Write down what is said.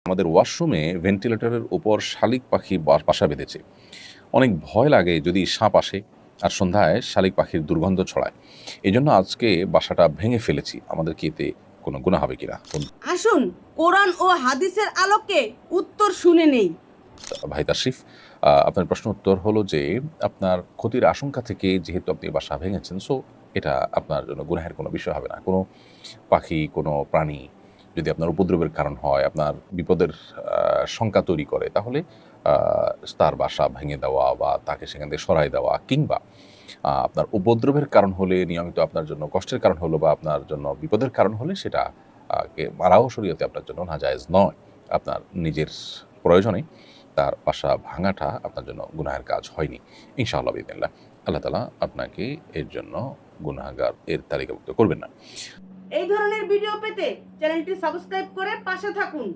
আমাদের ওয়াশরুমে ভেন্টিলেটরের উপর শালিক পাখি বাসা বেঁধেছে। অনেক ভয় লাগে যদি সাপ আসে, আর সন্ধ্যায় শালিক পাখির দুর্গন্ধ ছড়ায়। এই জন্য আজকে বাসাটা ভেঙে ফেলেছি। আমাদের কি এতে কোনো গুনাহ হবে কিনা? আসুন কোরআন ও হাদিসের আলোকে উত্তর শুনে নেই। ভাই তাশরিফ, আপনার প্রশ্ন উত্তর হলো যে আপনার ক্ষতির আশঙ্কা থেকে যেহেতু আপনি বাসা ভেঙেছেন, সো এটা আপনার জন্য গুনাহের কোনো বিষয় হবে না। কোনো পাখি, কোনো প্রাণী যদি আপনার উপদ্রবের কারণ হয়, আপনার বিপদের শঙ্কা তৈরি করে, তাহলে তার বাসা ভেঙে দেওয়া বা তাকে সেখান থেকে সরাই দেওয়া, কিংবা আপনার উপদ্রবের কারণ হলে, নিয়মিত আপনার জন্য কষ্টের কারণ হলো বা আপনার জন্য বিপদের কারণ হলে সেটা কে মারাও শরীয়তে আপনার জন্য নাজায়েজ নয়। আপনার নিজের প্রয়োজনে তার বাসা ভাঙাটা আপনার জন্য গুনাহের কাজ হয়নি ইনশাআল্লাহ বিদিনিল্লাহ। আল্লাহ তাআলা আপনাকে এর জন্য গুনাহগার এর তালিকাভুক্ত করবেন না। এই ধরনের ভিডিও পেতে চ্যানেলটি সাবস্ক্রাইব করে পাশে থাকুন।